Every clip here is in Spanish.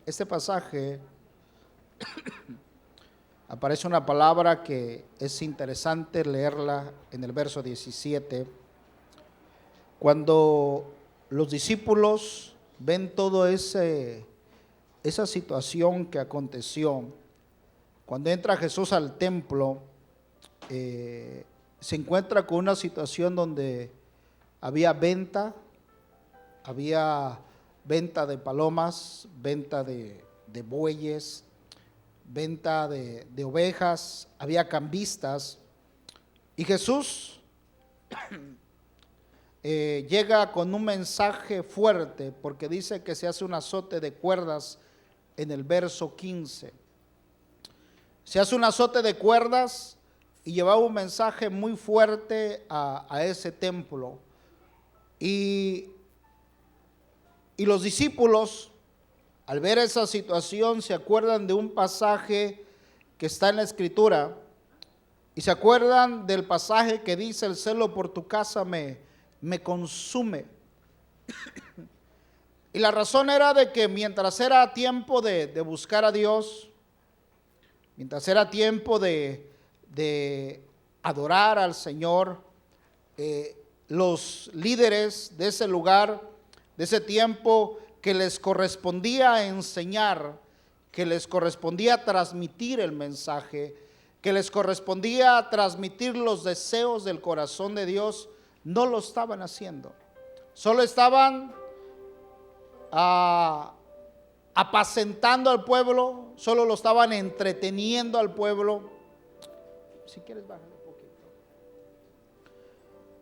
Este pasaje aparece una palabra que es interesante leerla en el verso 17. Cuando los discípulos ven todo esa situación que aconteció, cuando entra Jesús al templo, se encuentra con una situación donde había venta de palomas, venta de bueyes, venta de ovejas, había cambistas, y Jesús llega con un mensaje fuerte, porque dice que se hace un azote de cuerdas en el verso 15. Se hace un azote de cuerdas y llevaba un mensaje muy fuerte a ese templo. Y los discípulos, al ver esa situación, se acuerdan de un pasaje que está en la Escritura, y se acuerdan del pasaje que dice: el celo por tu casa me consume. Y la razón era de que mientras era tiempo de buscar a Dios, mientras era tiempo de adorar al Señor, los líderes de ese lugar, de ese tiempo, que les correspondía enseñar, que les correspondía transmitir el mensaje, que les correspondía transmitir los deseos del corazón de Dios, no lo estaban haciendo. Solo estaban apacentando al pueblo, solo lo estaban entreteniendo al pueblo. Si quieres, bájale un poquito.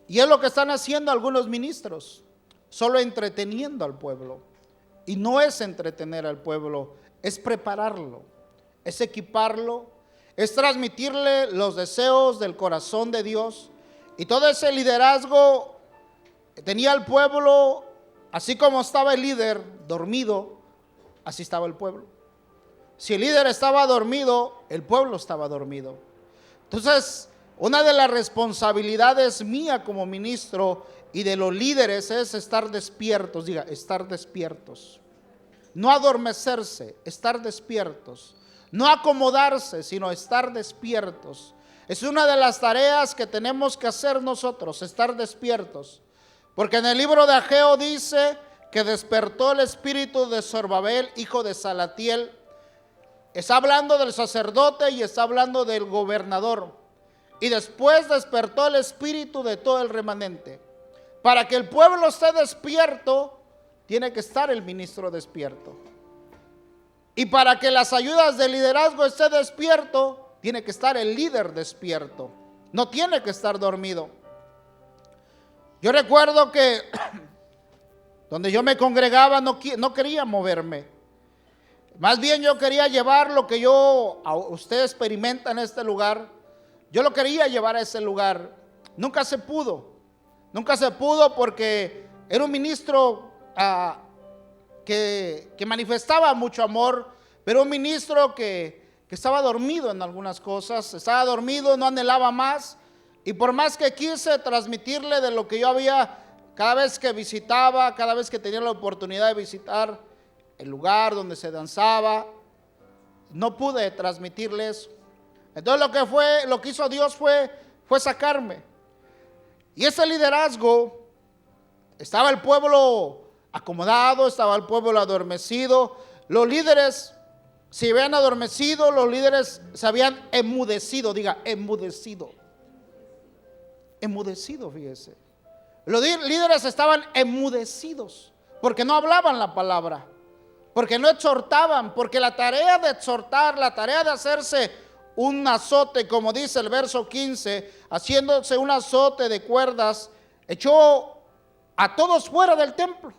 Y es lo que están haciendo algunos ministros, solo entreteniendo al pueblo. Y no es entretener al pueblo, es prepararlo, es equiparlo, es transmitirle los deseos del corazón de Dios. Y todo ese liderazgo tenía el pueblo, así como estaba el líder dormido, así estaba el pueblo. Si el líder estaba dormido, el pueblo estaba dormido. Entonces, una de las responsabilidades mía como ministro y de los líderes es estar despiertos. Diga, estar despiertos. No adormecerse, estar despiertos. No acomodarse, sino estar despiertos. Es una de las tareas que tenemos que hacer nosotros, estar despiertos. Porque en el libro de Ageo dice que despertó el espíritu de Zorobabel, hijo de Salatiel. Está hablando del sacerdote y está hablando del gobernador. Y después despertó el espíritu de todo el remanente. Para que el pueblo esté despierto, tiene que estar el ministro despierto. Y para que las ayudas de liderazgo esté despierto, tiene que estar el líder despierto. No tiene que estar dormido. Yo recuerdo que donde yo me congregaba no quería moverme. Más bien yo quería llevar lo que usted experimenta en este lugar. Yo lo quería llevar a ese lugar. Nunca se pudo. Nunca se pudo porque era un ministro que manifestaba mucho amor, pero un ministro que estaba dormido en algunas cosas. Estaba dormido, no anhelaba más. Y por más que quise transmitirle de lo que yo había, cada vez que visitaba, cada vez que tenía la oportunidad de visitar el lugar donde se danzaba, no pude transmitirle eso. Entonces lo que hizo Dios fue sacarme. Y ese liderazgo, estaba el pueblo acomodado, estaba el pueblo adormecido. Los líderes se habían adormecido, los líderes se habían enmudecido. Diga, enmudecido. Enmudecido, fíjese. Los líderes estaban enmudecidos porque no hablaban la palabra, porque no exhortaban, porque la tarea de exhortar, la tarea de hacerse un azote, como dice el verso 15, haciéndose un azote de cuerdas, echó a todos fuera del templo.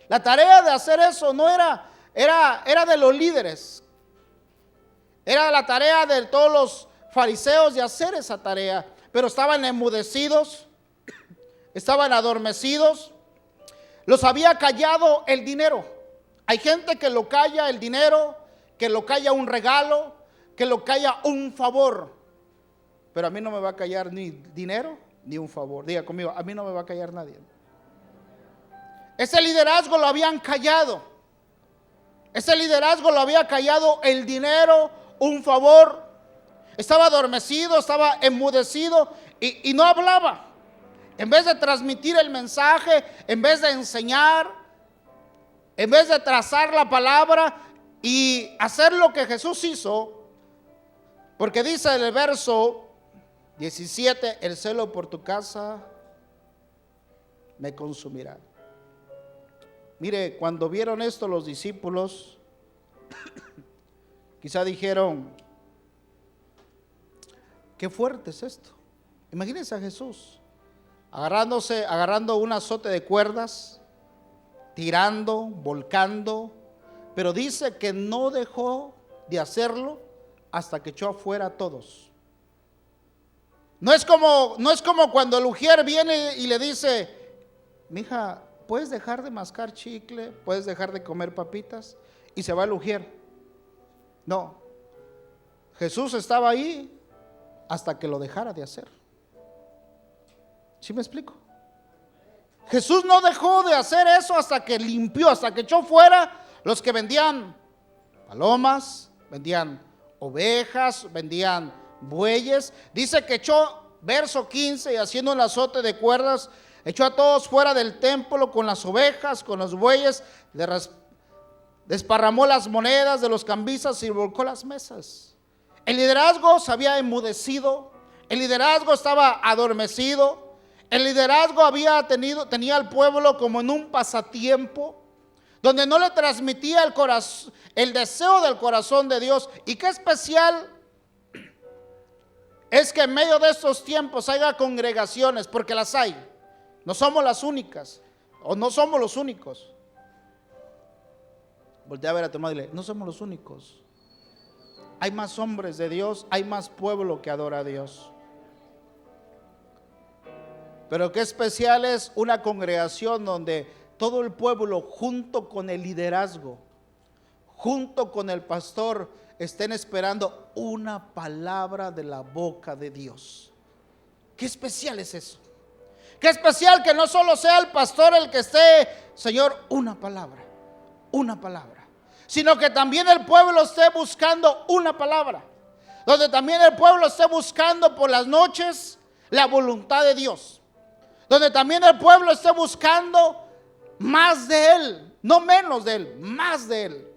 La tarea de hacer eso no era de los líderes, era la tarea de todos los fariseos de hacer esa tarea, pero estaban enmudecidos, estaban adormecidos, los había callado el dinero. Hay gente que lo calla el dinero, que lo calla un regalo, que lo calla un favor, pero a mí no me va a callar ni dinero ni un favor. Diga conmigo, a mí no me va a callar nadie. Ese liderazgo lo habían callado. Ese liderazgo lo había callado el dinero, un favor. Estaba adormecido, estaba enmudecido y no hablaba. En vez de transmitir el mensaje, en vez de enseñar, en vez de trazar la palabra y hacer lo que Jesús hizo, porque dice en el verso 17, el celo por tu casa me consumirá. Mire, cuando vieron esto los discípulos, quizá dijeron, qué fuerte es esto. Imagínense a Jesús agarrando un azote de cuerdas, tirando, volcando, pero dice que no dejó de hacerlo hasta que echó afuera a todos. No es como cuando el ujier viene y le dice, mija, ¿puedes dejar de mascar chicle? ¿Puedes dejar de comer papitas? Y se va el ujier. No, Jesús estaba ahí hasta que lo dejara de hacer. ¿Sí me explico? Jesús no dejó de hacer eso hasta que limpió, hasta que echó fuera los que vendían palomas, vendían ovejas, vendían bueyes. Dice que echó, verso 15, y haciendo un azote de cuerdas, echó a todos fuera del templo con las ovejas, con los bueyes, desparramó las monedas de los cambistas y volcó las mesas. El liderazgo se había enmudecido, el liderazgo estaba adormecido, el liderazgo tenía al pueblo como en un pasatiempo, donde no le transmitía el deseo del corazón de Dios. Y qué especial es que en medio de estos tiempos haya congregaciones, porque las hay. No somos las únicas, o no somos los únicos. Voltea a ver a tu hermano y dile, no somos los únicos. Hay más hombres de Dios, hay más pueblo que adora a Dios. Pero qué especial es una congregación donde todo el pueblo, junto con el liderazgo, junto con el pastor, estén esperando una palabra de la boca de Dios. Qué especial es eso. Qué especial que no solo sea el pastor el que esté, Señor, una palabra, sino que también el pueblo esté buscando una palabra, donde también el pueblo esté buscando por las noches la voluntad de Dios, donde también el pueblo esté buscando más de Él, no menos de Él, más de Él,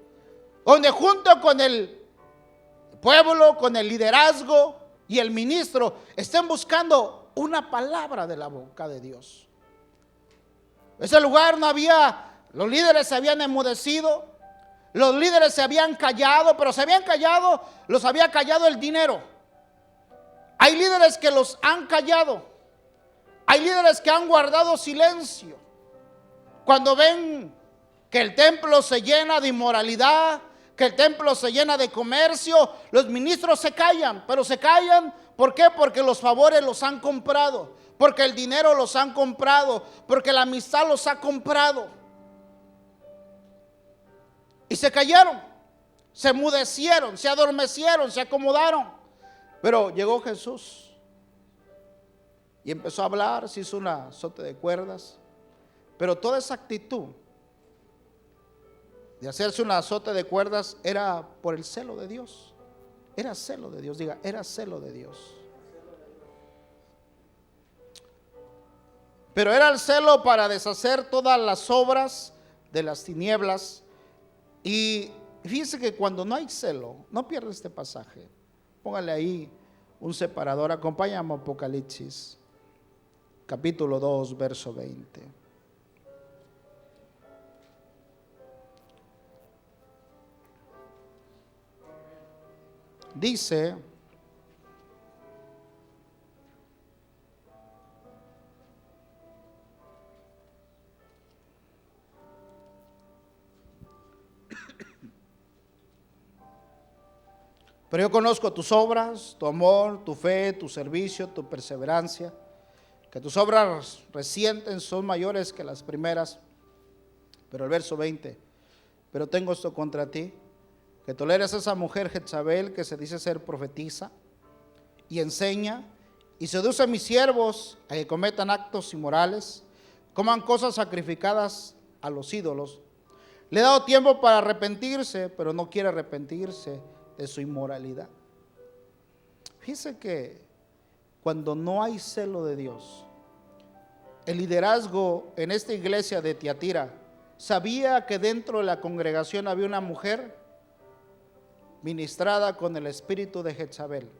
donde junto con el pueblo, con el liderazgo y el ministro estén buscando una palabra de la boca de Dios. Ese lugar no había, los líderes se habían enmudecido, los líderes se habían callado, pero se habían callado, los había callado el dinero. Hay líderes que los han callado, hay líderes que han guardado silencio. Cuando ven que el templo se llena de inmoralidad, que el templo se llena de comercio, los ministros se callan, pero se callan, ¿por qué? Porque los favores los han comprado, porque el dinero los han comprado, porque la amistad los ha comprado. Y se callaron, se enmudecieron, se adormecieron, se acomodaron. Pero llegó Jesús y empezó a hablar, se hizo un azote de cuerdas. Pero toda esa actitud de hacerse un azote de cuerdas era por el celo de Dios. Era celo de Dios, diga, era celo de Dios. Pero era el celo para deshacer todas las obras de las tinieblas. Y fíjense que cuando no hay celo, no pierda este pasaje. Póngale ahí un separador, acompáñame a Apocalipsis, capítulo 2, verso 20. Dice, pero yo conozco tus obras, tu amor, tu fe, tu servicio, tu perseverancia, que tus obras recientes son mayores que las primeras. Pero el verso 20, pero tengo esto contra ti, que toleras a esa mujer Jezabel, que se dice ser profetisa, y enseña y seduce a mis siervos a que cometan actos inmorales, coman cosas sacrificadas a los ídolos. Le ha dado tiempo para arrepentirse, pero no quiere arrepentirse de su inmoralidad. Fíjese que cuando no hay celo de Dios, el liderazgo en esta iglesia de Tiatira sabía que dentro de la congregación había una mujer ministrada con el espíritu de Jezabel.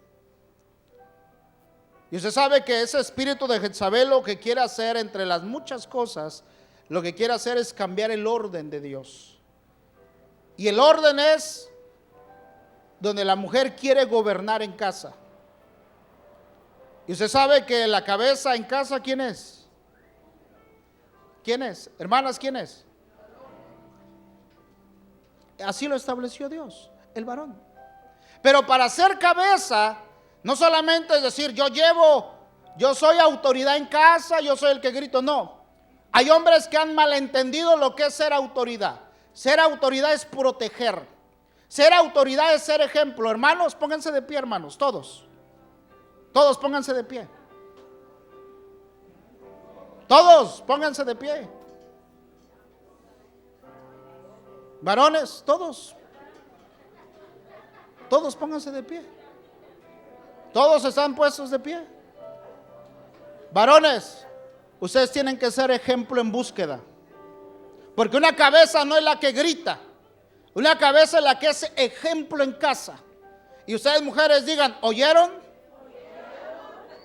Y usted sabe que ese espíritu de Jezabel lo que quiere hacer, entre las muchas cosas, lo que quiere hacer es cambiar el orden de Dios. Y el orden es donde la mujer quiere gobernar en casa. Y usted sabe que la cabeza en casa, ¿quién es? ¿Quién es? Hermanas, ¿quién es? Así lo estableció Dios, el varón. Pero para ser cabeza, no solamente es decir, yo soy autoridad en casa, yo soy el que grito, no. Hay hombres que han malentendido lo que es ser autoridad. Ser autoridad es proteger. Ser autoridad es ser ejemplo. Hermanos, pónganse de pie, hermanos, todos. Todos pónganse de pie. Todos pónganse de pie. Varones, todos. Todos pónganse de pie. Todos están puestos de pie. Varones, ustedes tienen que ser ejemplo en búsqueda. Porque una cabeza no es la que grita. Una cabeza es la que es ejemplo en casa. Y ustedes mujeres digan, ¿oyeron?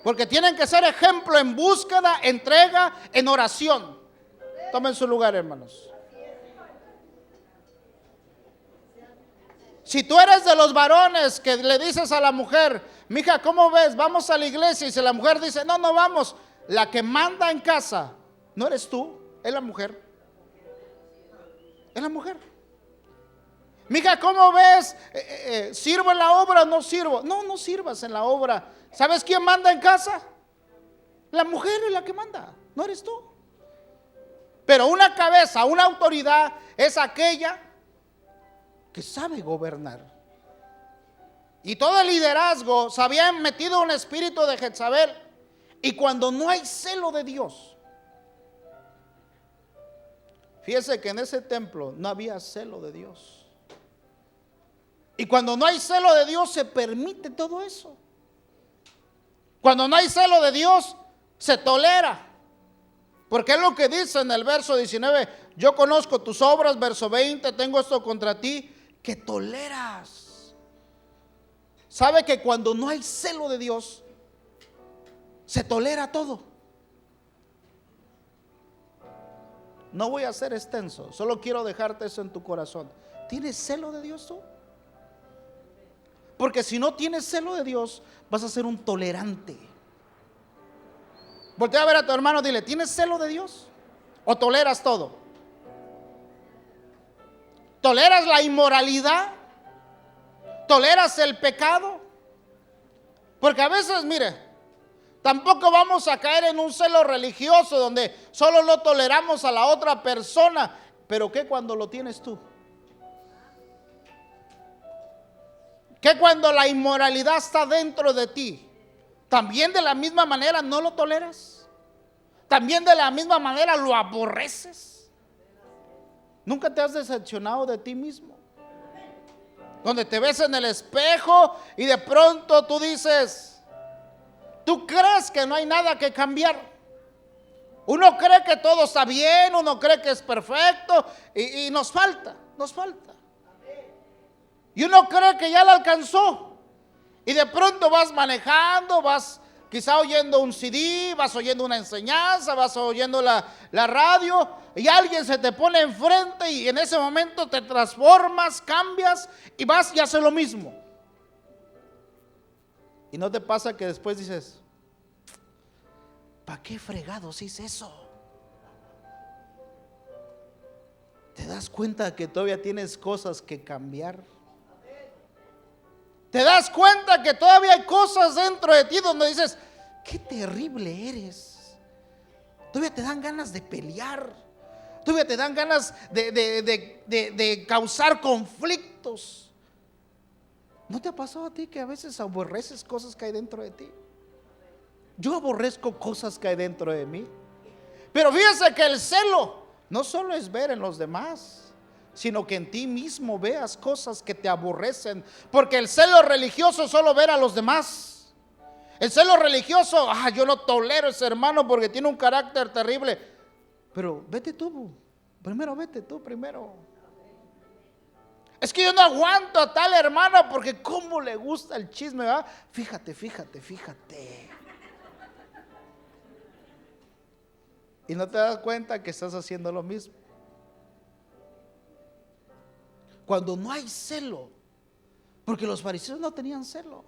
Porque tienen que ser ejemplo en búsqueda, entrega, en oración. Tomen su lugar, hermanos. Si tú eres de los varones que le dices a la mujer, mija, ¿cómo ves? Vamos a la iglesia. Y si la mujer dice, no, no vamos. La que manda en casa, no eres tú, es la mujer. Es la mujer. Mija, ¿cómo ves? ¿Sirvo en la obra o no sirvo? No, no sirvas en la obra. ¿Sabes quién manda en casa? La mujer es la que manda, no eres tú. Pero una cabeza, una autoridad es aquella que sabe gobernar. Y todo el liderazgo se había metido un espíritu de Jezabel. Y cuando no hay celo de Dios, fíjese que en ese templo no había celo de Dios. Y cuando no hay celo de Dios se permite todo eso. Cuando no hay celo de Dios se tolera. Porque es lo que dice en el verso 19, yo conozco tus obras, verso 20, tengo esto contra ti, que toleras. ¿Sabe que cuando no hay celo de Dios se tolera todo? No voy a ser extenso, solo quiero dejarte eso en tu corazón. ¿Tienes celo de Dios tú? Porque si no tienes celo de Dios, vas a ser un tolerante. Voltea a ver a tu hermano, dile, ¿tienes celo de Dios? ¿O toleras todo? ¿Toleras la inmoralidad? ¿Toleras el pecado? Porque a veces, mire, tampoco vamos a caer en un celo religioso donde solo lo toleramos a la otra persona. Pero ¿qué cuando lo tienes tú? ¿Qué cuando la inmoralidad está dentro de ti? ¿También de la misma manera no lo toleras? ¿También de la misma manera lo aborreces? ¿Nunca te has decepcionado de ti mismo? Donde te ves en el espejo y de pronto tú dices, tú crees que no hay nada que cambiar. Uno cree que todo está bien, uno cree que es perfecto y nos falta. Y uno cree que ya la alcanzó. Y de pronto vas manejando, vas quizá oyendo un CD, vas oyendo una enseñanza, vas oyendo la radio y alguien se te pone enfrente y en ese momento te transformas, cambias y vas y haces lo mismo. Y no te pasa que después dices, ¿para qué fregados hice eso? ¿Te das cuenta que todavía tienes cosas que cambiar? ¿Te das cuenta que todavía hay cosas dentro de ti donde dices, qué terrible eres? Todavía te dan ganas de pelear. Todavía te dan ganas de causar conflictos. ¿No te ha pasado a ti que a veces aborreces cosas que hay dentro de ti? Yo aborrezco cosas que hay dentro de mí. Pero fíjese que el celo no solo es ver en los demás, sino que en ti mismo veas cosas que te aborrecen. Porque el celo religioso es solo ver a los demás. El celo religioso, yo no tolero a ese hermano porque tiene un carácter terrible. Pero vete tú, vete tú primero. Es que yo no aguanto a tal hermana porque cómo le gusta el chisme, ¿verdad? Fíjate. Y no te das cuenta que estás haciendo lo mismo. Cuando no hay celo, porque los fariseos no tenían celo.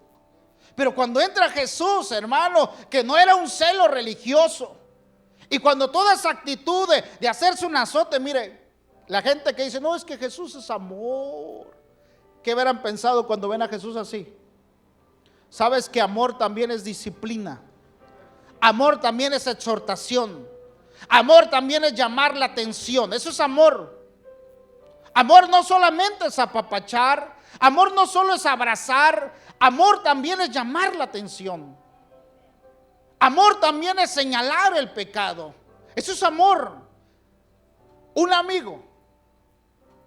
Pero cuando entra Jesús, hermano, que no era un celo religioso, y cuando toda esa actitud de hacerse un azote, mire, la gente que dice, no, es que Jesús es amor. ¿Qué hubieran pensado cuando ven a Jesús así? Sabes que amor también es disciplina. Amor también es exhortación. Amor también es llamar la atención. Eso es amor. Amor no solamente es apapachar. Amor no solo es abrazar. Amor también es llamar la atención. Amor también es señalar el pecado. Eso es amor. Un amigo,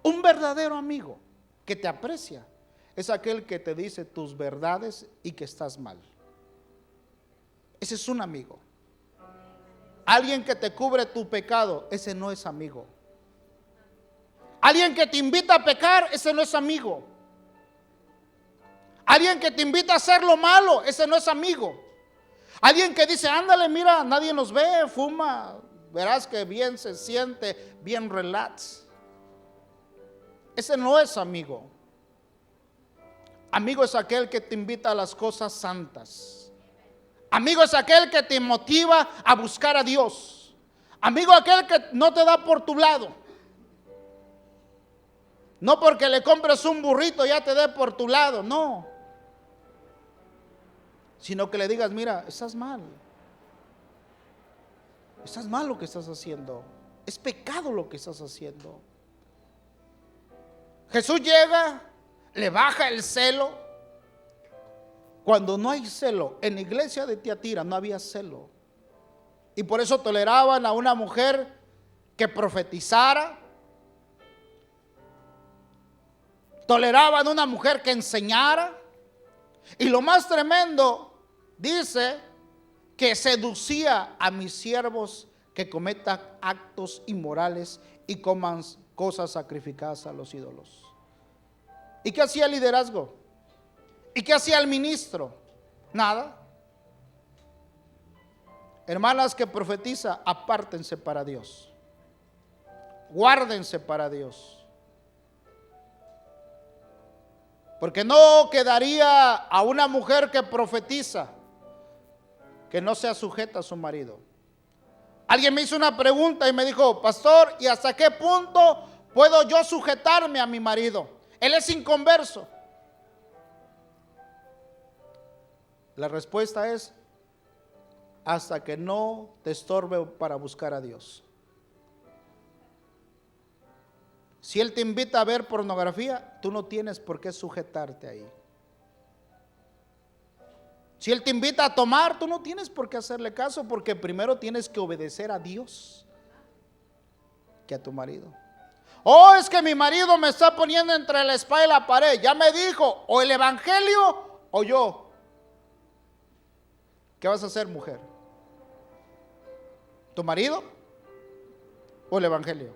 un verdadero amigo que te aprecia, es aquel que te dice tus verdades y que estás mal. Ese es un amigo. Alguien que te cubre tu pecado, ese no es amigo. Alguien que te invita a pecar, ese no es amigo. Alguien que te invita a hacer lo malo, ese no es amigo. Alguien que dice, ándale, mira, nadie nos ve, fuma, verás que bien se siente, bien relax. Ese no es amigo. Amigo es aquel que te invita a las cosas santas. Amigo es aquel que te motiva a buscar a Dios. Amigo aquel que no te da por tu lado. No porque le compres un burrito ya te dé por tu lado, no. Sino que le digas, mira, estás mal. Estás mal lo que estás haciendo. Es pecado lo que estás haciendo. Jesús llega, le baja el celo. Cuando no hay celo, en la iglesia de Tiatira no había celo. Y por eso toleraban a una mujer que profetizara. Toleraban a una mujer que enseñara. Y lo más tremendo, dice que seducía a mis siervos que cometan actos inmorales y coman cosas sacrificadas a los ídolos. ¿Y qué hacía el liderazgo? ¿Y qué hacía el ministro? Nada. Hermanas que profetiza, apártense para Dios. Guárdense para Dios. Porque no quedaría a una mujer que profetiza que no sea sujeta a su marido. Alguien me hizo una pregunta y me dijo, pastor, ¿y hasta qué punto puedo yo sujetarme a mi marido? Él es inconverso. La respuesta es, hasta que no te estorbe para buscar a Dios. Si él te invita a ver pornografía, tú no tienes por qué sujetarte ahí. Si él te invita a tomar, tú no tienes por qué hacerle caso, porque primero tienes que obedecer a Dios que a tu marido. Oh, es que mi marido me está poniendo entre la espada y la pared. Ya me dijo, o el evangelio o yo. ¿Qué vas a hacer, mujer? ¿Tu marido o el evangelio?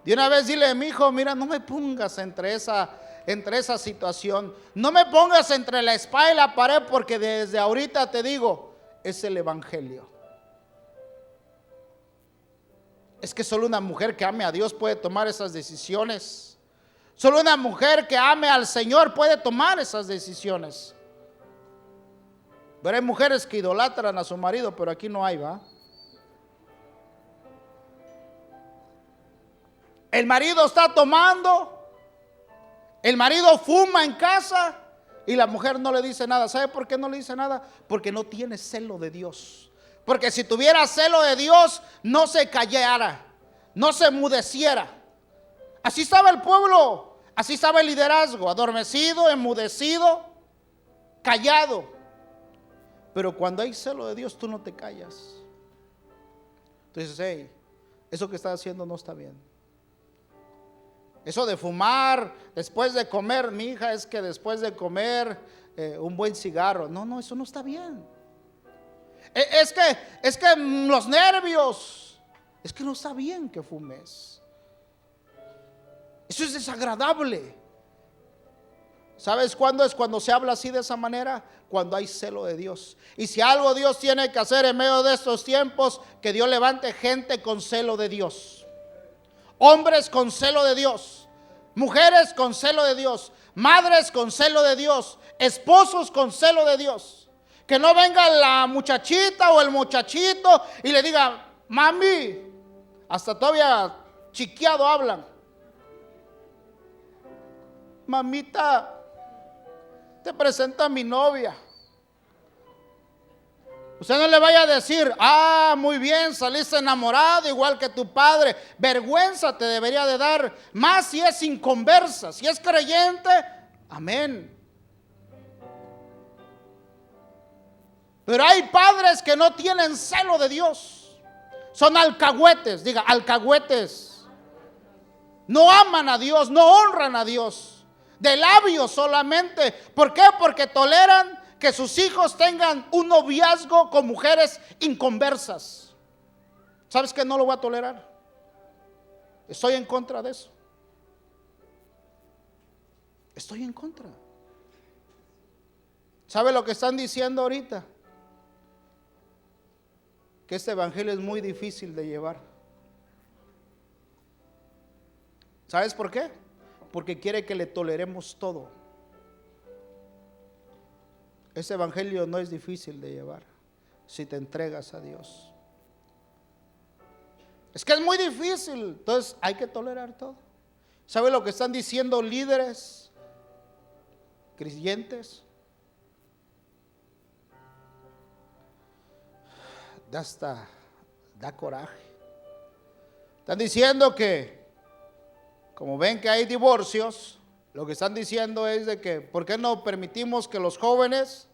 De una vez dile, mi hijo, mira, no me pongas entre esa situación. No me pongas entre la espada y la pared, porque desde ahorita te digo, es el evangelio. Es que solo una mujer que ame a Dios puede tomar esas decisiones. Solo una mujer que ame al Señor puede tomar esas decisiones. Pero hay mujeres que idolatran a su marido, pero aquí no hay, ¿va? El marido está tomando, el marido fuma en casa y la mujer no le dice nada. ¿Sabe por qué no le dice nada? Porque no tiene celo de Dios. Porque si tuviera celo de Dios, no se callara, no se enmudeciera. Así estaba el pueblo, así estaba el liderazgo, adormecido, enmudecido, callado. Pero cuando hay celo de Dios, tú no te callas. Tú dices, hey, eso que estás haciendo no está bien. Eso de fumar después de comer, mi hija, es que después de comer un buen cigarro, no, eso no está bien. Es que los nervios, es que no está bien que fumes. Eso es desagradable. ¿Sabes cuándo es cuando se habla así de esa manera? Cuando hay celo de Dios. Y si algo Dios tiene que hacer en medio de estos tiempos, que Dios levante gente con celo de Dios. Hombres con celo de Dios. Mujeres con celo de Dios. Madres con celo de Dios. Esposos con celo de Dios. Que no venga la muchachita o el muchachito y le diga: mami, hasta todavía chiqueado hablan. Mamita, te presento a mi novia. Usted no le vaya a decir: ah, muy bien, saliste enamorado igual que tu padre. Vergüenza te debería de dar, más si es inconversa. Si es creyente, amén. Pero hay padres que no tienen celo de Dios. Son alcahuetes, diga, alcahuetes. No aman a Dios, no honran a Dios. De labios solamente. ¿Por qué? Porque toleran que sus hijos tengan un noviazgo con mujeres inconversas. ¿Sabes qué? No lo voy a tolerar. Estoy en contra de eso. Estoy en contra. ¿Sabe lo que están diciendo ahorita? Que este evangelio es muy difícil de llevar. ¿Sabes por qué? Porque quiere que le toleremos todo. Ese evangelio no es difícil de llevar si te entregas a Dios. Es que es muy difícil, entonces hay que tolerar todo. ¿Sabe lo que están diciendo líderes creyentes? Da coraje. Están diciendo que, como ven que hay divorcios, lo que están diciendo es de que ¿por qué no permitimos que los jóvenes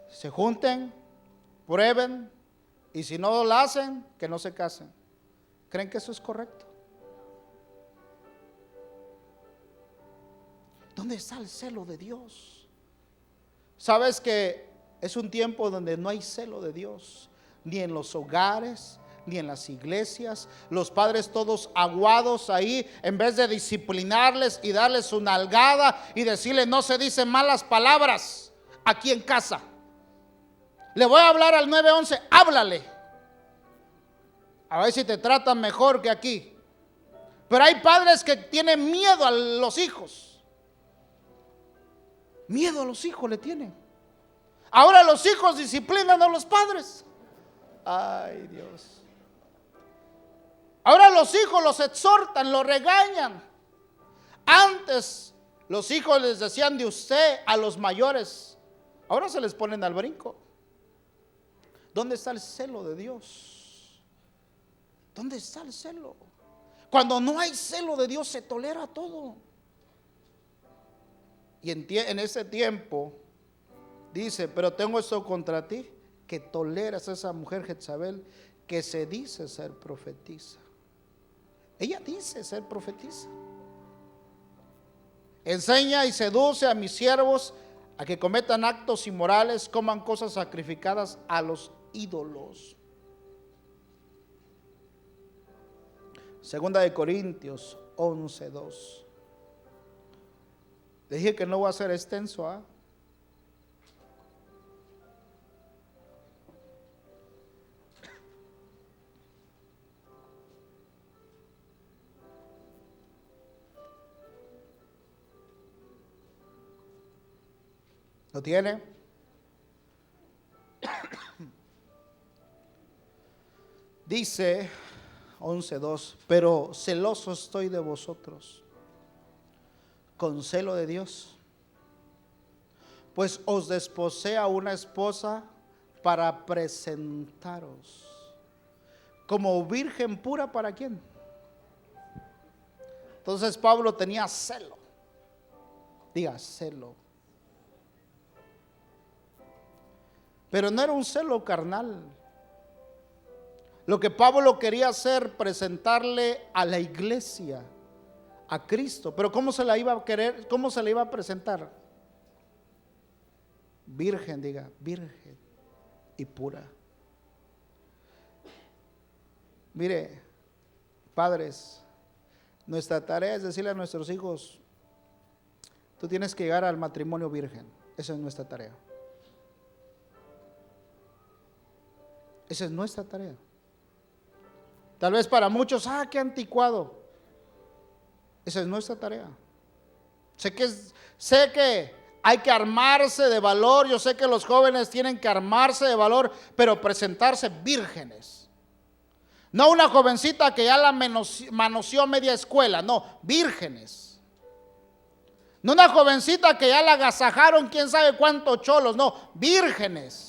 se junten, prueben, y si no lo hacen, que no se casen? ¿Creen que eso es correcto? ¿Dónde está el celo de Dios? ¿Sabes que es un tiempo donde no hay celo de Dios? Ni en los hogares, ni en las iglesias. Los padres todos aguados ahí, en vez de disciplinarles y darles una nalgada y decirles: no se dicen malas palabras aquí en casa. Le voy a hablar al 911, háblale. A ver si te tratan mejor que aquí. Pero hay padres que tienen miedo a los hijos. Miedo a los hijos le tienen. Ahora los hijos disciplinan a los padres. Ay, Dios. Ahora los hijos los exhortan, los regañan. Antes los hijos les decían de usted a los mayores. Ahora se les ponen al brinco. ¿Dónde está el celo de Dios? ¿Dónde está el celo? Cuando no hay celo de Dios se tolera todo. Y en ese tiempo dice: pero tengo esto contra ti, que toleras a esa mujer Jezabel, que se dice ser profetisa. Ella dice ser profetisa. Enseña y seduce a mis siervos a que cometan actos inmorales, coman cosas sacrificadas a los ídolos. Segunda de Corintios 11:2. Dije que no voy a ser extenso, ¿ah? ¿Lo tiene? Dice 11:2: pero celoso estoy de vosotros con celo de Dios, pues os desposé a una esposa para presentaros como virgen pura. ¿Para quién? Entonces Pablo tenía celo. Diga, celo. Pero no era un celo carnal. Lo que Pablo quería hacer, presentarle a la iglesia a Cristo. Pero ¿cómo se la iba a querer? ¿Cómo se la iba a presentar? Virgen, diga, virgen y pura. Mire, padres, nuestra tarea es decirle a nuestros hijos: tú tienes que llegar al matrimonio virgen. Esa es nuestra tarea. Esa es nuestra tarea. Tal vez para muchos, qué anticuado. Esa es nuestra tarea. Sé que hay que armarse de valor. Yo sé que los jóvenes tienen que armarse de valor, pero presentarse vírgenes. No una jovencita que ya la manoseó media escuela, no, vírgenes. No una jovencita que ya la agasajaron quién sabe cuántos cholos, no, vírgenes.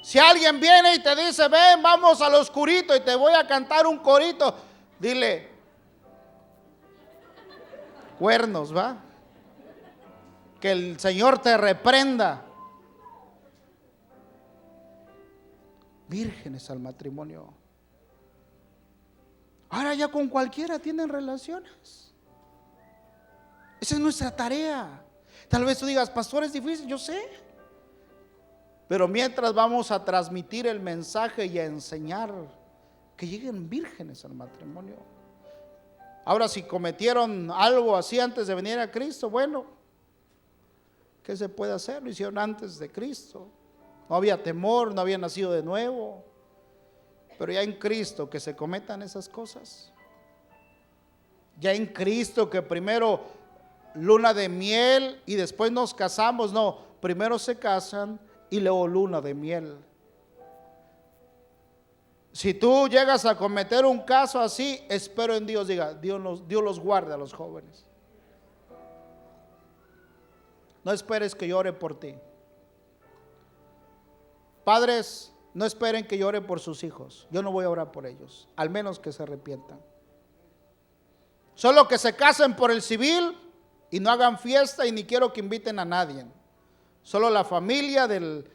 Si alguien viene y te dice: ven, vamos al oscurito y te voy a cantar un corito, dile: cuernos, va. Que el Señor te reprenda. Vírgenes al matrimonio. Ahora ya con cualquiera tienen relaciones. Esa es nuestra tarea. Tal vez tú digas: pastor, es difícil, yo sé. Pero mientras vamos a transmitir el mensaje y a enseñar que lleguen vírgenes al matrimonio. Ahora, si cometieron algo así antes de venir a Cristo, bueno, ¿qué se puede hacer? Lo hicieron antes de Cristo. No había temor, no había nacido de nuevo. Pero ya en Cristo que se cometan esas cosas. Ya en Cristo que primero luna de miel y después nos casamos. No, primero se casan y luego luna de miel. Si tú llegas a cometer un caso así, espero en Dios, diga: Dios los guarde a los jóvenes. No esperes que llore por ti. Padres, no esperen que llore por sus hijos. Yo no voy a orar por ellos, al menos que se arrepientan. Solo que se casen por el civil y no hagan fiesta, y ni quiero que inviten a nadie. Solo la familia del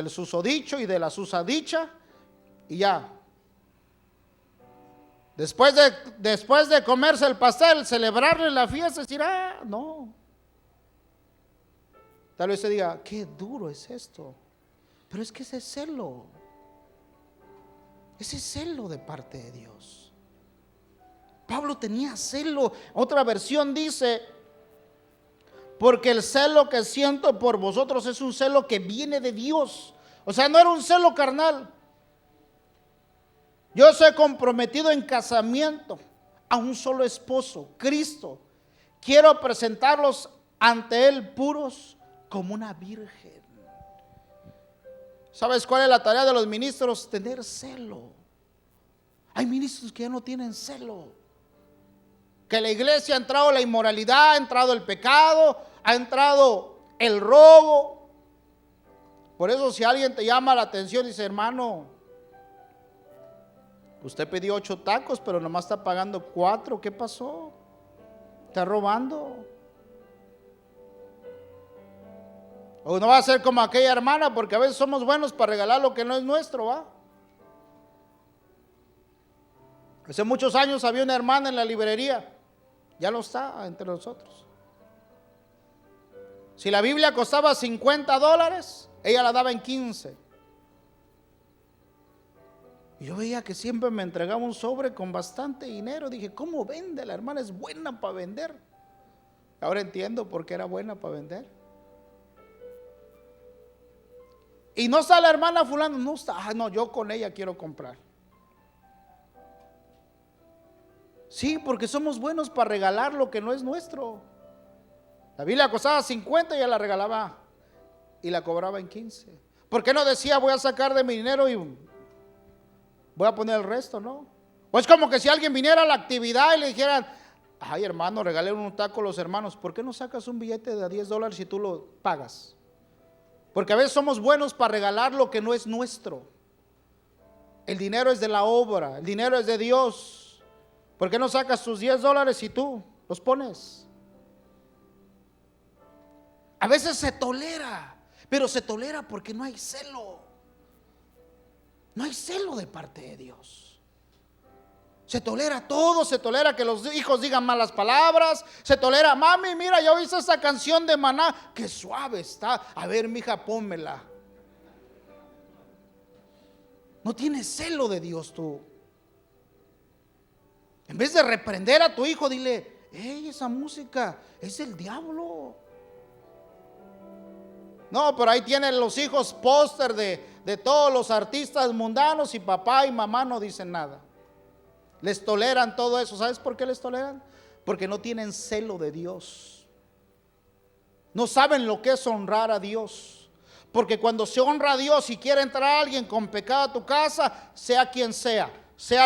susodicho y de la susadicha, y ya. Después de comerse el pastel, celebrarle la fiesta, decir: no. Tal vez se diga: qué duro es esto. Pero es que ese celo de parte de Dios. Pablo tenía celo. Otra versión dice: porque el celo que siento por vosotros es un celo que viene de Dios. O sea, no era un celo carnal. Yo soy comprometido en casamiento a un solo esposo, Cristo. Quiero presentarlos ante Él puros como una virgen. ¿Sabes cuál es la tarea de los ministros? Tener celo. Hay ministros que ya no tienen celo. Que la iglesia ha entrado la inmoralidad, ha entrado el pecado, ha entrado el robo. Por eso, si alguien te llama la atención y dice: hermano, usted pidió 8 tacos, pero nomás está pagando 4, ¿qué pasó? ¿Está robando? O no va a ser como aquella hermana, porque a veces somos buenos para regalar lo que no es nuestro, ¿va? Hace muchos años había una hermana en la librería, ya no está entre nosotros. Si la Biblia costaba $50, ella la daba en 15. Y yo veía que siempre me entregaba un sobre con bastante dinero. Dije: ¿cómo vende? La hermana es buena para vender. Ahora entiendo por qué era buena para vender. Y no está la hermana fulano, no está. No, yo con ella quiero comprar. Sí, porque somos buenos para regalar lo que no es nuestro. La Biblia costaba 50 y ella la regalaba y la cobraba en 15. ¿Por qué no decía: voy a sacar de mi dinero y voy a poner el resto? No. Pues como que si alguien viniera a la actividad y le dijeran: ay, hermano, regale un taco a los hermanos. ¿Por qué no sacas un billete de $10 si tú lo pagas? Porque a veces somos buenos para regalar lo que no es nuestro. El dinero es de la obra, el dinero es de Dios. ¿Por qué no sacas tus $10 y tú los pones? A veces se tolera, Pero se tolera porque no hay celo. No hay celo de parte de Dios. Se tolera todo, se tolera que los hijos digan malas palabras, se tolera, mami, mira, ya oíste esa canción de Maná, qué suave está. A ver, mija, pónmela. No tienes celo de Dios tú. En vez de reprender a tu hijo, dile, hey, esa música es el diablo. No, pero ahí tienen los hijos póster de todos los artistas mundanos y papá y mamá no dicen nada. Les toleran todo eso. ¿Sabes por qué les toleran? Porque no tienen celo de Dios. No saben lo que es honrar a Dios. Porque cuando se honra a Dios y quiere entrar alguien con pecado a tu casa, sea quien sea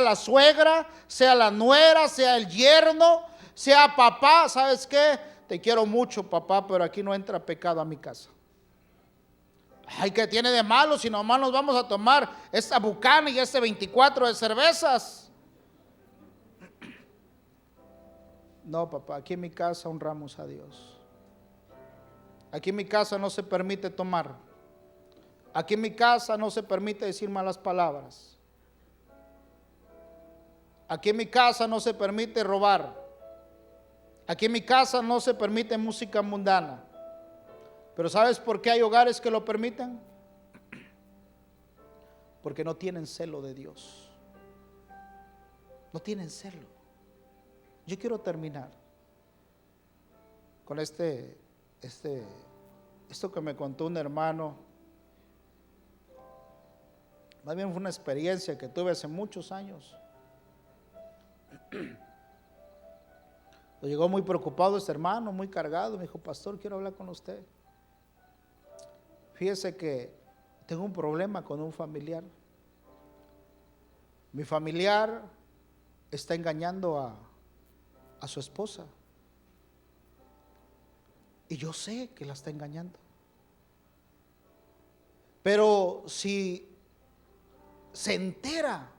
la suegra, sea la nuera, sea el yerno, sea papá, ¿sabes qué? Te quiero mucho, papá, pero aquí no entra pecado a mi casa. Ay, ¿qué tiene de malo si nomás nos vamos a tomar esta Bucana y este 24 de cervezas? No, papá, aquí en mi casa honramos a Dios. Aquí en mi casa no se permite tomar. Aquí en mi casa no se permite decir malas palabras. Aquí en mi casa no se permite robar. Aquí en mi casa no se permite música mundana. Pero ¿sabes por qué hay hogares que lo permiten? Porque no tienen celo de Dios. No tienen celo. Yo quiero terminar con esto que me contó un hermano. Más bien fue una experiencia que tuve hace muchos años. Llegó muy preocupado este hermano, muy cargado. Me dijo, pastor, quiero hablar con usted. Fíjese que tengo un problema con un familiar. Mi familiar está engañando a su esposa. Y yo sé que la está engañando. Pero si se entera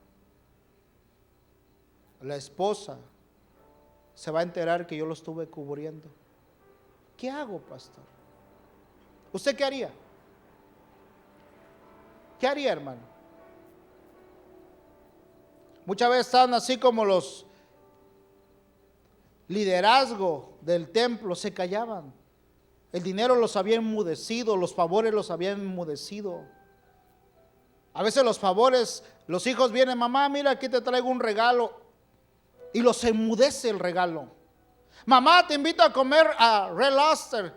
la esposa, se va a enterar que yo lo estuve cubriendo. ¿Qué hago, pastor? ¿Usted qué haría? ¿Qué haría, hermano? Muchas veces están así como los liderazgos del templo, se callaban. El dinero los había enmudecido, los favores los habían enmudecido. A veces los favores, los hijos vienen, mamá, mira, aquí te traigo un regalo. Y los enmudece el regalo. Mamá, te invito a comer a Red Lobster.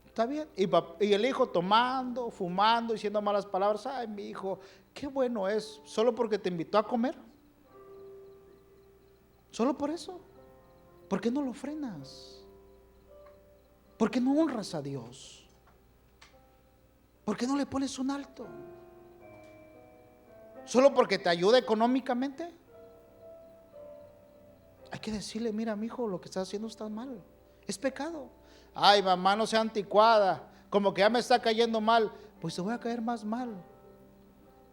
Está bien. Y el hijo tomando, fumando, diciendo malas palabras. Ay, mi hijo, qué bueno es. Solo porque te invitó a comer. Solo por eso. ¿Por qué no lo frenas? ¿Por qué no honras a Dios? ¿Por qué no le pones un alto? ¿Solo porque te ayuda económicamente? Hay que decirle, mira, mi hijo, lo que estás haciendo está mal. Es pecado. Ay, mamá, no sea anticuada. Como que ya me está cayendo mal. Pues te voy a caer más mal.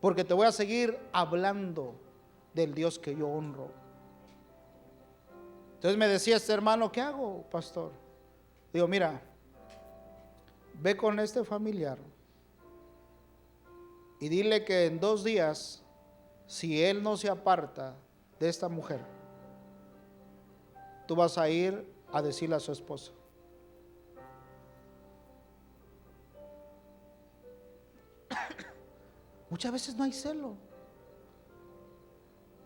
Porque te voy a seguir hablando del Dios que yo honro. Entonces me decía este hermano, ¿qué hago, pastor? Digo, mira, ve con este familiar y dile que en 2 días, si él no se aparta de esta mujer, tú vas a ir a decirle a su esposa. Muchas veces no hay celo.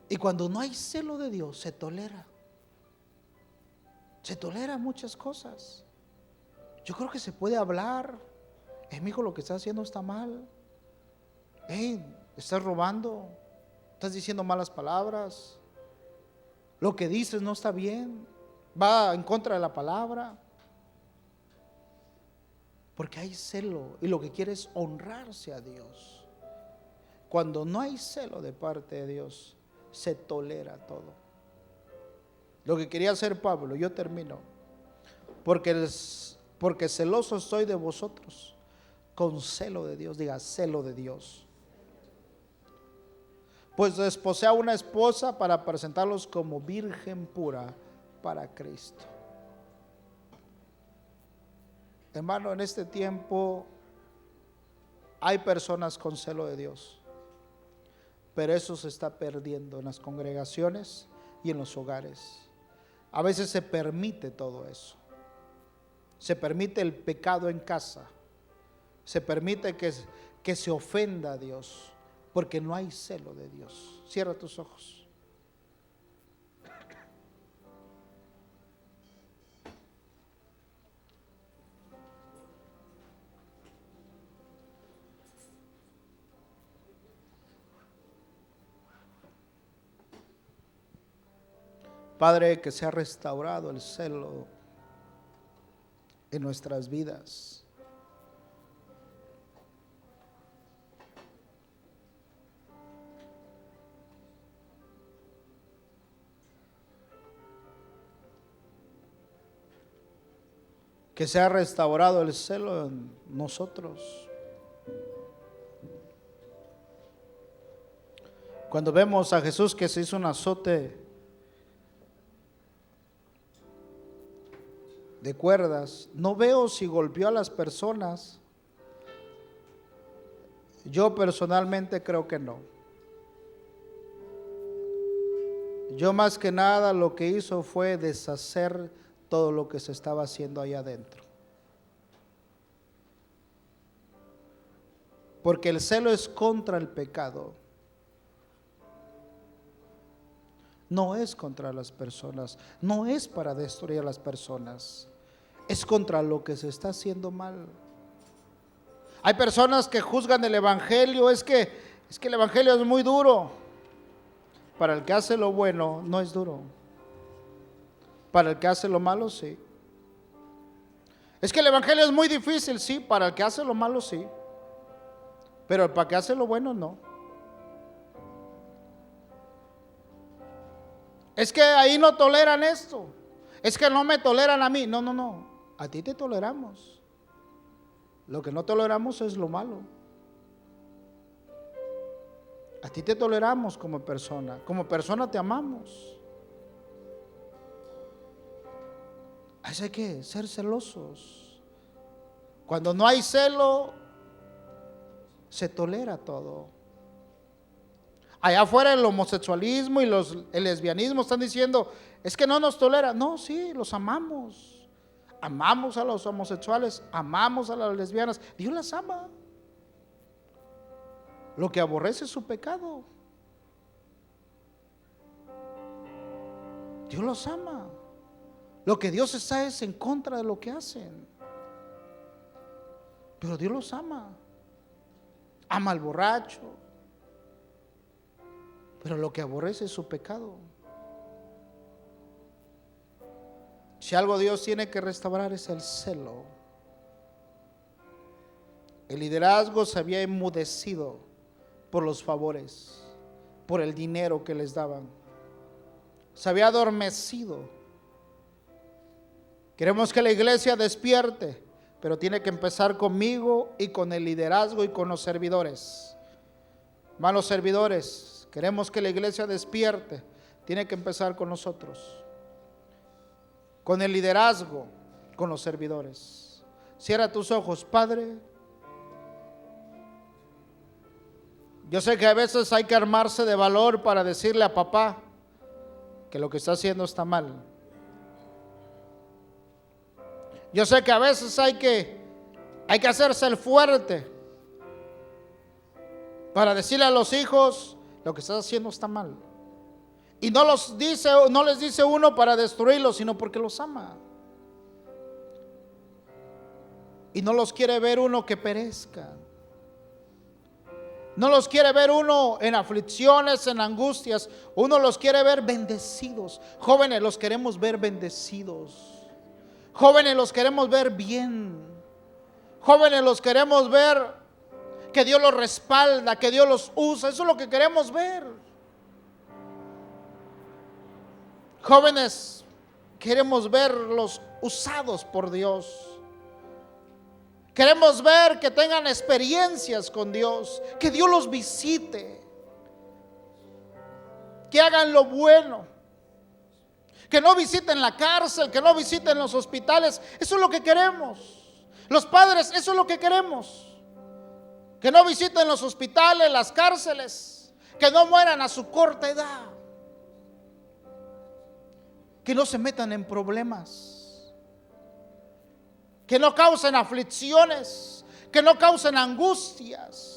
Y cuando no hay celo de Dios, se tolera. Se tolera muchas cosas. Yo creo que se puede hablar. Mi hijo, lo que estás haciendo está mal. Estás robando. Estás diciendo malas palabras. Lo que dices no está bien. Va en contra de la palabra. Porque hay celo. Y lo que quiere es honrarse a Dios. Cuando no hay celo de parte de Dios, se tolera todo. Lo que quería hacer Pablo, yo termino. Porque celoso estoy de vosotros, con celo de Dios. Diga, celo de Dios. Pues desposé a una esposa para presentarlos como virgen pura para Cristo. Hermano, en este tiempo hay personas con celo de Dios, pero eso se está perdiendo en las congregaciones y en los hogares. A veces se permite todo eso. Se permite el pecado en casa. Se permite que se ofenda a Dios, porque no hay celo de Dios. Cierra tus ojos. Padre, que sea restaurado el celo en nuestras vidas. Que sea restaurado el celo en nosotros. Cuando vemos a Jesús que se hizo un azote de cuerdas, no veo si golpeó a las personas. Yo personalmente creo que no. Yo más que nada lo que hizo fue deshacer todo lo que se estaba haciendo allá adentro. Porque el celo es contra el pecado. No es contra las personas, no es para destruir a las personas, es contra lo que se está haciendo mal. Hay personas que juzgan el evangelio, es que el evangelio es muy duro. Para el que hace lo bueno no es duro. Para el que hace lo malo sí. Es que el evangelio es muy difícil, sí, para el que hace lo malo sí. Pero para el que hace lo bueno no. Es que ahí no toleran esto. Es que no me toleran a mí. No. A ti te toleramos. Lo que no toleramos es lo malo. A ti te toleramos como persona. Como persona te amamos. Así hay que ser celosos. Cuando no hay celo, se tolera todo. Allá afuera el homosexualismo y el lesbianismo están diciendo, es que no nos tolera. No, sí, los amamos. Amamos a los homosexuales, amamos a las lesbianas. Dios las ama. Lo que aborrece es su pecado. Dios los ama. Lo que Dios está es en contra de lo que hacen. Pero Dios los ama. Ama al borracho. Pero lo que aborrece es su pecado. Si algo Dios tiene que restaurar es el celo. El liderazgo se había enmudecido por los favores, por el dinero que les daban. Se había adormecido. Queremos que la iglesia despierte, pero tiene que empezar conmigo y con el liderazgo y con los servidores. Hermanos servidores, queremos que la iglesia despierte, tiene que empezar con nosotros, con el liderazgo, con los servidores. Cierra tus ojos, Padre. Yo sé que a veces hay que armarse de valor para decirle a papá que lo que está haciendo está mal. Yo sé que a veces hay que hacerse el fuerte para decirle a los hijos lo que estás haciendo está mal. Y no les dice uno para destruirlos, sino porque los ama. Y no los quiere ver uno que perezcan. No los quiere ver uno en aflicciones, en angustias. Uno los quiere ver bendecidos. Jóvenes, los queremos ver bendecidos. Jóvenes, los queremos ver bien. Jóvenes, los queremos ver que Dios los respalda, que Dios los usa. Eso es lo que queremos ver. Jóvenes, queremos verlos usados por Dios. Queremos ver que tengan experiencias con Dios, que Dios los visite, que hagan lo bueno, que no visiten la cárcel, que no visiten los hospitales. Eso es lo que queremos. Los padres, eso es lo que queremos. Que no visiten los hospitales, las cárceles, que no mueran a su corta edad, que no se metan en problemas, que no causen aflicciones, que no causen angustias.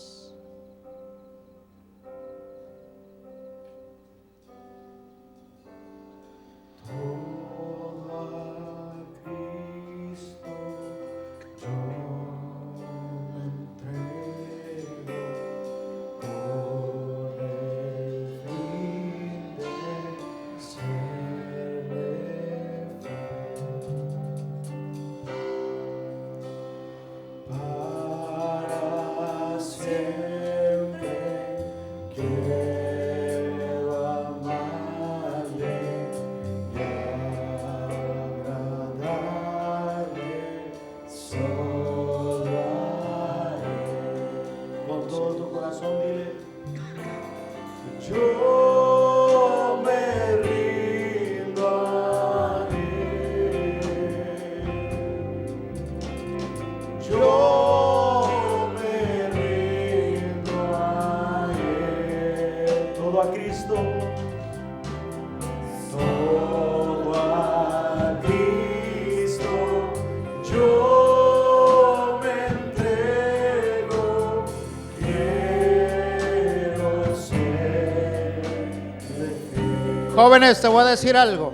Jóvenes, te voy a decir algo.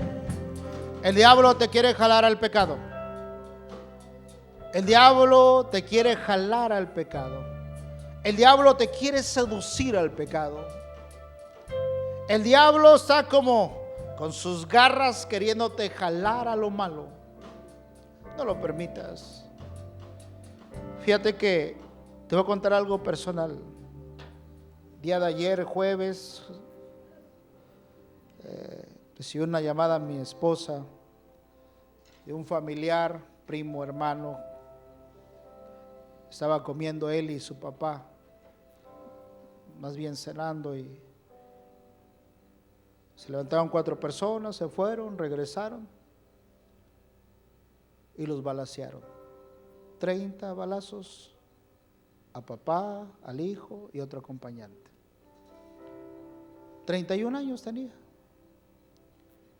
El diablo te quiere jalar al pecado. El diablo te quiere jalar al pecado. El diablo te quiere seducir al pecado. El diablo está como con sus garras queriéndote jalar a lo malo. No lo permitas. Fíjate que te voy a contar algo personal. Día de ayer, jueves, recibí una llamada a mi esposa de un familiar, primo, hermano. Estaba comiendo él y su papá, más bien cenando, y se levantaron 4 personas, se fueron, regresaron y los balacearon. 30 balazos a papá, al hijo y otro acompañante. 31 años tenía.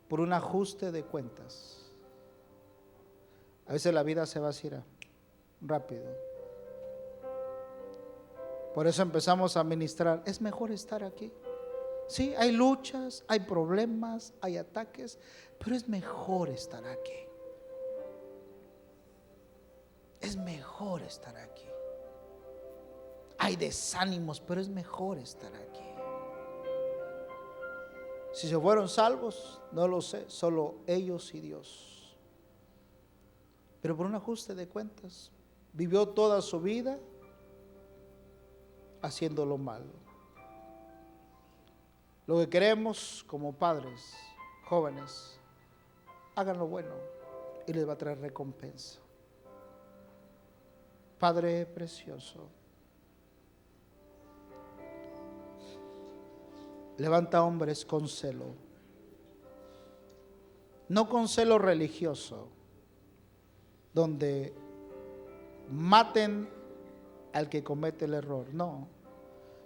Por un ajuste de cuentas. A veces la vida se va así rápido. Por eso empezamos a ministrar. Es mejor estar aquí. Sí, hay luchas, hay problemas, hay ataques, pero es mejor estar aquí. Es mejor estar aquí. Hay desánimos, pero es mejor estar aquí. Si se fueron salvos, no lo sé, solo ellos y Dios. Pero por un ajuste de cuentas, vivió toda su vida haciendo lo malo. Lo que queremos como padres, jóvenes, hagan lo bueno y les va a traer recompensa. Padre precioso, levanta hombres con celo, no con celo religioso, donde maten al que comete el error, no,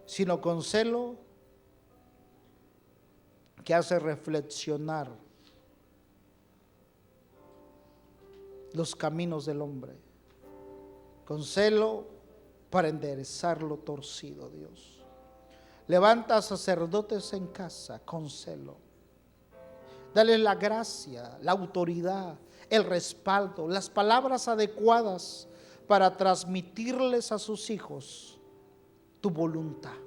sino con celo que hace reflexionar los caminos del hombre, con celo para enderezar lo torcido, Dios. Levanta sacerdotes en casa con celo. Dale la gracia, la autoridad, el respaldo, las palabras adecuadas para transmitirles a sus hijos tu voluntad.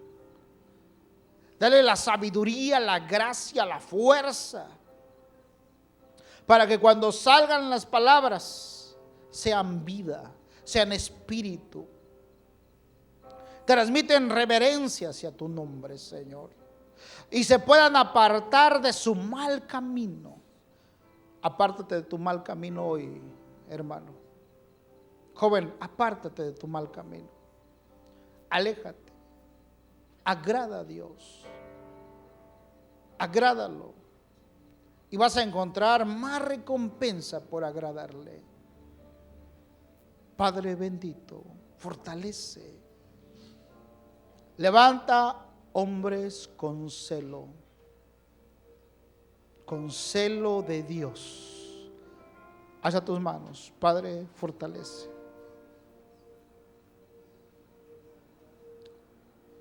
Dale la sabiduría, la gracia, la fuerza, para que cuando salgan las palabras sean vida, sean espíritu. Transmiten reverencia hacia tu nombre, Señor, y se puedan apartar de su mal camino. Apártate de tu mal camino hoy, hermano. Joven, apártate de tu mal camino. Aléjate. Agrada a Dios. Agrádalo. Y vas a encontrar más recompensa por agradarle. Padre bendito, fortalece. Levanta hombres con celo de Dios. Alza tus manos, Padre, fortalece.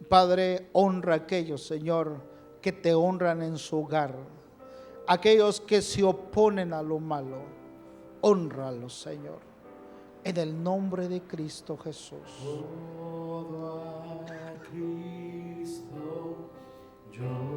Padre, honra a aquellos, Señor, que te honran en su hogar. Aquellos que se oponen a lo malo, hónralos, Señor, en el nombre de Cristo Jesús. Todo a Cristo yo